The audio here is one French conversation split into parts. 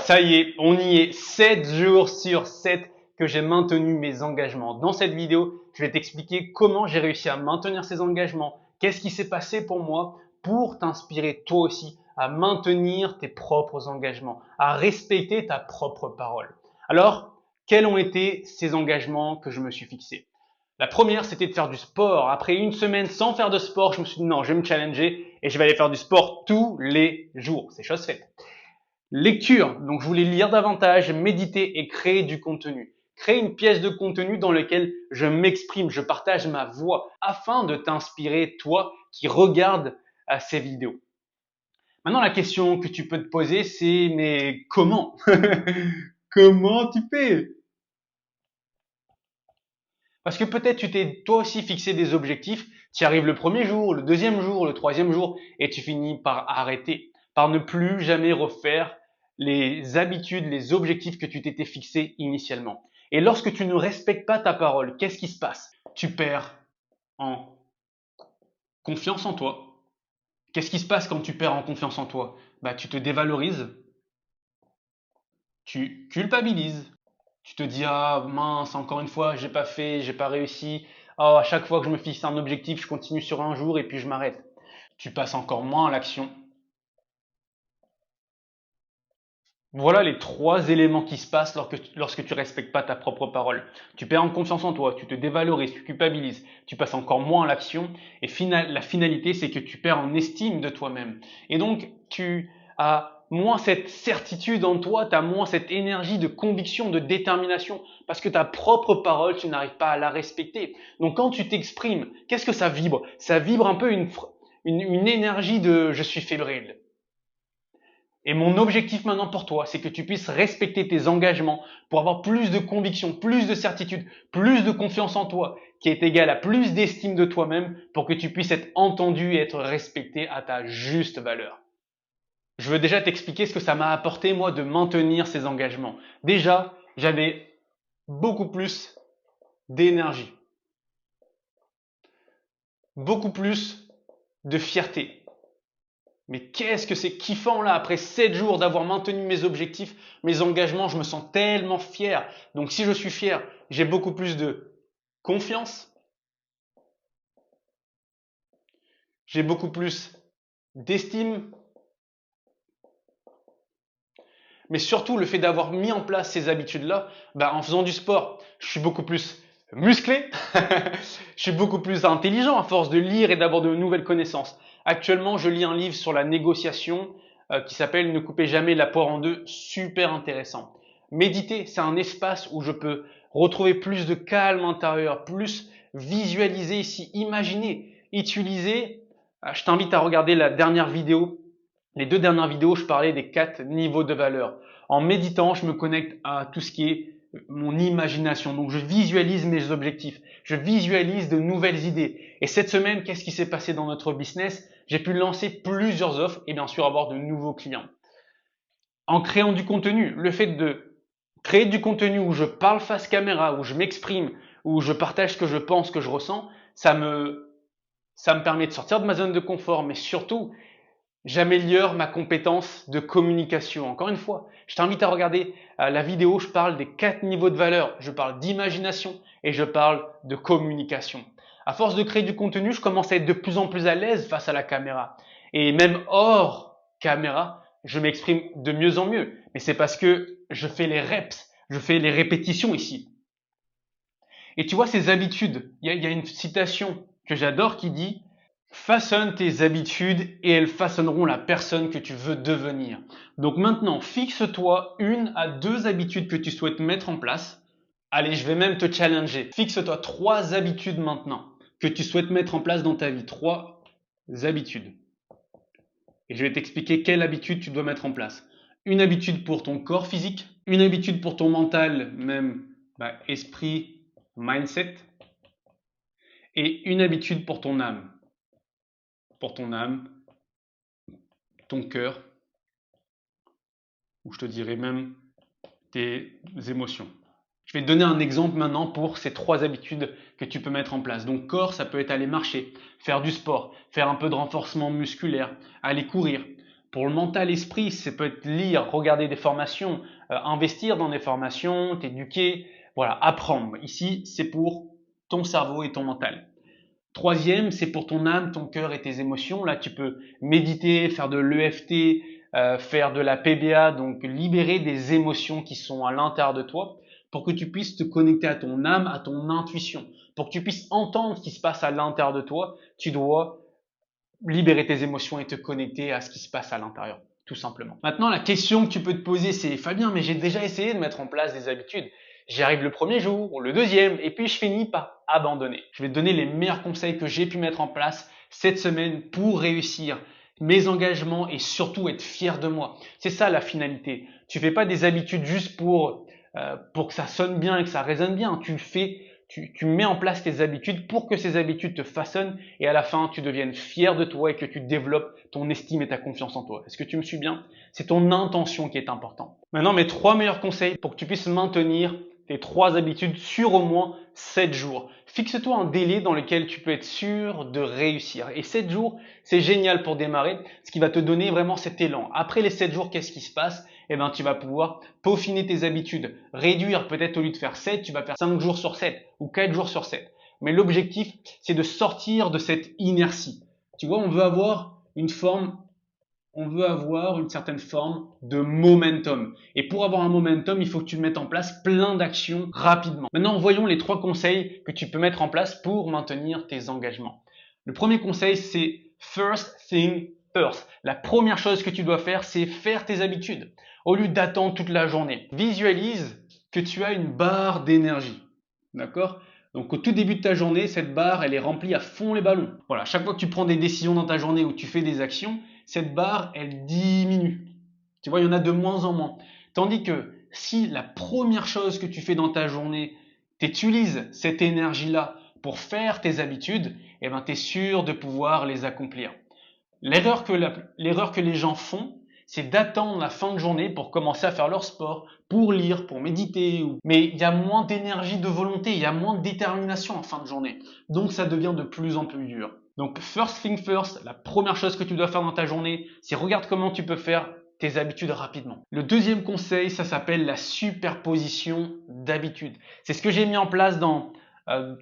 Ça y est, on y est. 7 jours sur 7 que j'ai maintenu mes engagements. Dans cette vidéo, je vais t'expliquer comment j'ai réussi à maintenir ces engagements, qu'est-ce qui s'est passé pour moi pour t'inspirer toi aussi à maintenir tes propres engagements, à respecter ta propre parole. Alors, quels ont été ces engagements que je me suis fixés? La première, c'était de faire du sport. Après une semaine sans faire de sport, je me suis dit non, je vais me challenger et je vais aller faire du sport tous les jours. C'est chose faite. Lecture, donc je voulais lire davantage, méditer et créer du contenu. Créer une pièce de contenu dans laquelle je m'exprime, je partage ma voix afin de t'inspirer, toi qui regardes ces vidéos. Maintenant, la question que tu peux te poser, c'est mais comment? Comment tu fais? Parce que peut-être tu t'es toi aussi fixé des objectifs, tu y arrives le premier jour, le deuxième jour, le troisième jour, et tu finis par arrêter, par ne plus jamais refaire les habitudes, les objectifs que tu t'étais fixés initialement. Et lorsque tu ne respectes pas ta parole, qu'est-ce qui se passe? Tu perds en confiance en toi. Qu'est-ce qui se passe quand tu perds en confiance en toi? Bah, tu te dévalorises, tu culpabilises. Tu te dis, ah mince, encore une fois, j'ai pas fait, j'ai pas réussi. Oh, à chaque fois que je me fixe un objectif, je continue sur un jour et puis je m'arrête. Tu passes encore moins à l'action. Voilà les trois éléments qui se passent lorsque tu respectes pas ta propre parole. Tu perds en confiance en toi, tu te dévalorises, tu culpabilises, tu passes encore moins à l'action et la finalité c'est que tu perds en estime de toi-même. Et donc tu as moins cette certitude en toi, tu as moins cette énergie de conviction, de détermination parce que ta propre parole, tu n'arrives pas à la respecter. Donc quand tu t'exprimes, qu'est-ce que ça vibre? Ça vibre un peu une énergie de je suis fébrile. Et mon objectif maintenant pour toi, c'est que tu puisses respecter tes engagements pour avoir plus de conviction, plus de certitude, plus de confiance en toi, qui est égal à plus d'estime de toi-même pour que tu puisses être entendu et être respecté à ta juste valeur. Je veux déjà t'expliquer ce que ça m'a apporté, moi, de maintenir ces engagements. Déjà, j'avais beaucoup plus d'énergie, beaucoup plus de fierté. Mais qu'est-ce que c'est kiffant là, après 7 jours d'avoir maintenu mes objectifs, mes engagements, je me sens tellement fier. Donc si je suis fier, j'ai beaucoup plus de confiance, j'ai beaucoup plus d'estime, mais surtout le fait d'avoir mis en place ces habitudes-là, en faisant du sport, je suis beaucoup plus musclé, je suis beaucoup plus intelligent à force de lire et d'avoir de nouvelles connaissances. Actuellement, je lis un livre sur la négociation qui s'appelle Ne coupez jamais la poire en deux, super intéressant. Méditer, c'est un espace où je peux retrouver plus de calme intérieur, plus visualiser ici, imaginer, utiliser. Je t'invite à regarder la dernière vidéo. Les deux dernières vidéos, je parlais des 4 niveaux de valeur. En méditant, je me connecte à tout ce qui est mon imagination. Donc, je visualise mes objectifs. Je visualise de nouvelles idées. Et cette semaine, qu'est-ce qui s'est passé dans notre business? J'ai pu lancer plusieurs offres et bien sûr avoir de nouveaux clients. En créant du contenu, le fait de créer du contenu où je parle face caméra, où je m'exprime, où je partage ce que je pense, ce que je ressens, ça me permet de sortir de ma zone de confort, mais surtout, j'améliore ma compétence de communication. Encore une fois, je t'invite à regarder la vidéo où je parle des 4 niveaux de valeur. Je parle d'imagination et je parle de communication. À force de créer du contenu, je commence à être de plus en plus à l'aise face à la caméra. Et même hors caméra, je m'exprime de mieux en mieux. Mais c'est parce que je fais les reps, je fais les répétitions ici. Et tu vois, ces habitudes, il y a une citation que j'adore qui dit façonne tes habitudes et elles façonneront la personne que tu veux devenir. Donc maintenant, fixe-toi 1 à 2 habitudes que tu souhaites mettre en place. Allez, je vais même te challenger. Fixe-toi 3 habitudes maintenant que tu souhaites mettre en place dans ta vie. 3 habitudes. Et je vais t'expliquer quelle habitude tu dois mettre en place. Une habitude pour ton corps physique, une habitude pour ton mental, même esprit, mindset, et une habitude pour ton âme. Pour ton âme, ton cœur, ou je te dirais même tes émotions. Je vais te donner un exemple maintenant pour ces 3 habitudes que tu peux mettre en place. Donc corps, ça peut être aller marcher, faire du sport, faire un peu de renforcement musculaire, aller courir. Pour le mental esprit, ça peut être lire, regarder des formations, investir dans des formations, t'éduquer, voilà, apprendre. Ici, c'est pour ton cerveau et ton mental. Troisième, c'est pour ton âme, ton cœur et tes émotions. Là, tu peux méditer, faire de l'EFT, faire de la PBA, donc libérer des émotions qui sont à l'intérieur de toi pour que tu puisses te connecter à ton âme, à ton intuition. Pour que tu puisses entendre ce qui se passe à l'intérieur de toi, tu dois libérer tes émotions et te connecter à ce qui se passe à l'intérieur, tout simplement. Maintenant, la question que tu peux te poser, c'est Fabien, mais j'ai déjà essayé de mettre en place des habitudes. J'y arrive le premier jour, le deuxième, et puis je finis par abandonner. Je vais te donner les meilleurs conseils que j'ai pu mettre en place cette semaine pour réussir mes engagements et surtout être fier de moi. C'est ça la finalité. Tu fais pas des habitudes juste pour que ça sonne bien et que ça résonne bien. Tu mets en place tes habitudes pour que ces habitudes te façonnent et à la fin, tu deviennes fier de toi et que tu développes ton estime et ta confiance en toi. Est-ce que tu me suis bien? C'est ton intention qui est importante. Maintenant, mes 3 meilleurs conseils pour que tu puisses maintenir tes 3 habitudes sur au moins 7 jours. Fixe-toi un délai dans lequel tu peux être sûr de réussir. Et 7 jours, c'est génial pour démarrer, ce qui va te donner vraiment cet élan. Après les 7 jours, qu'est-ce qui se passe? Eh ben, tu vas pouvoir peaufiner tes habitudes. Réduire, peut-être au lieu de faire 7, tu vas faire 5 jours sur 7 ou 4 jours sur 7. Mais l'objectif, c'est de sortir de cette inertie. Tu vois, on veut avoir une certaine forme de momentum. Et pour avoir un momentum, il faut que tu mettes en place plein d'actions rapidement. Maintenant, voyons les 3 conseils que tu peux mettre en place pour maintenir tes engagements. Le premier conseil, c'est first thing first. La première chose que tu dois faire, c'est faire tes habitudes. Au lieu d'attendre toute la journée, visualise que tu as une barre d'énergie. D'accord? Donc au tout début de ta journée, cette barre, elle est remplie à fond les ballons. Voilà, chaque fois que tu prends des décisions dans ta journée ou tu fais des actions, cette barre, elle diminue. Tu vois, il y en a de moins en moins. Tandis que si la première chose que tu fais dans ta journée, tu utilises cette énergie-là pour faire tes habitudes, eh ben, tu es sûr de pouvoir les accomplir. L'erreur que les gens font, c'est d'attendre la fin de journée pour commencer à faire leur sport, pour lire, pour méditer. Mais il y a moins d'énergie, de volonté, il y a moins de détermination en fin de journée. Donc ça devient de plus en plus dur. Donc first thing first, la première chose que tu dois faire dans ta journée, c'est regarde comment tu peux faire tes habitudes rapidement. Le deuxième conseil, ça s'appelle la superposition d'habitudes. C'est ce que j'ai mis en place dans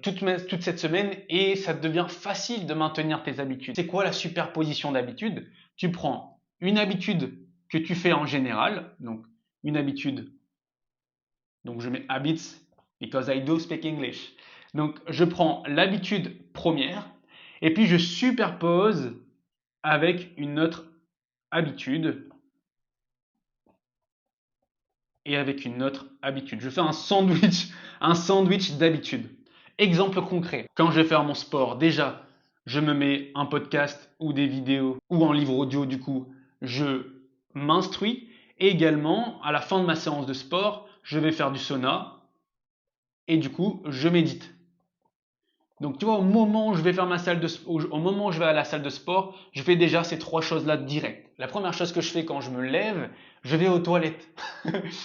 toute cette semaine et ça devient facile de maintenir tes habitudes. C'est quoi la superposition d'habitudes? Tu prends une habitude que tu fais en général, donc une habitude, donc je mets habits because I do speak English. Donc je prends l'habitude première et puis je superpose avec une autre habitude et avec une autre habitude. Je fais un sandwich d'habitude. Exemple concret, quand je vais faire mon sport, déjà, je me mets un podcast ou des vidéos ou un livre audio, du coup, je m'instruis. Et également, à la fin de ma séance de sport, je vais faire du sauna et du coup, je médite. Donc, tu vois, au moment où je vais faire au moment où je vais à la salle de sport, je fais déjà ces 3 choses-là direct. La première chose que je fais quand je me lève, je vais aux toilettes.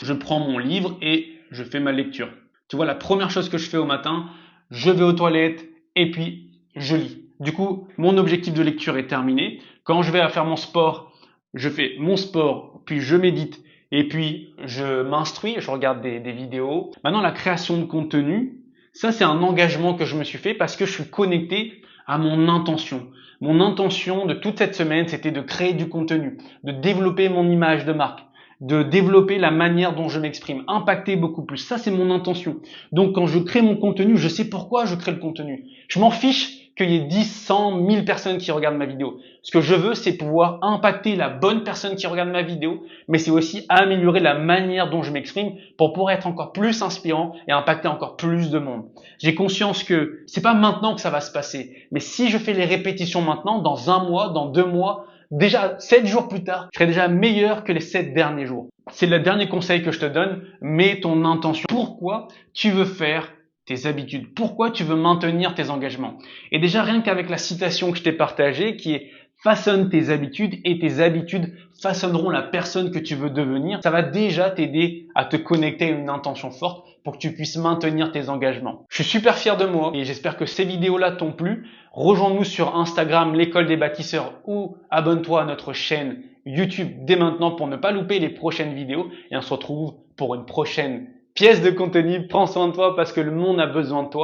Je prends mon livre et je fais ma lecture. Tu vois, la première chose que je fais au matin, je vais aux toilettes et puis je lis. Du coup, mon objectif de lecture est terminé. Quand je vais faire mon sport, je fais mon sport, puis je médite et puis je m'instruis, je regarde des vidéos. Maintenant, la création de contenu, ça c'est un engagement que je me suis fait parce que je suis connecté à mon intention. Mon intention de toute cette semaine, c'était de créer du contenu, de développer mon image de marque, de développer la manière dont je m'exprime, impacter beaucoup plus. Ça, c'est mon intention. Donc, quand je crée mon contenu, je sais pourquoi je crée le contenu. Je m'en fiche qu'il y ait 10, 100, 1000 personnes qui regardent ma vidéo. Ce que je veux, c'est pouvoir impacter la bonne personne qui regarde ma vidéo, mais c'est aussi améliorer la manière dont je m'exprime pour pouvoir être encore plus inspirant et impacter encore plus de monde. J'ai conscience que c'est pas maintenant que ça va se passer, mais si je fais les répétitions maintenant, dans 1 mois, dans 2 mois, déjà 7 jours plus tard, je serai déjà meilleur que les 7 derniers jours. C'est le dernier conseil que je te donne, mets ton intention. Pourquoi tu veux faire tes habitudes? Pourquoi tu veux maintenir tes engagements? Et déjà, rien qu'avec la citation que je t'ai partagée, qui est façonne tes habitudes et tes habitudes façonneront la personne que tu veux devenir, ça va déjà t'aider à te connecter à une intention forte pour que tu puisses maintenir tes engagements. Je suis super fier de moi et j'espère que ces vidéos-là t'ont plu. Rejoins-nous sur Instagram, l'école des bâtisseurs ou abonne-toi à notre chaîne YouTube dès maintenant pour ne pas louper les prochaines vidéos. Et on se retrouve pour une prochaine pièce de contenu. Prends soin de toi parce que le monde a besoin de toi.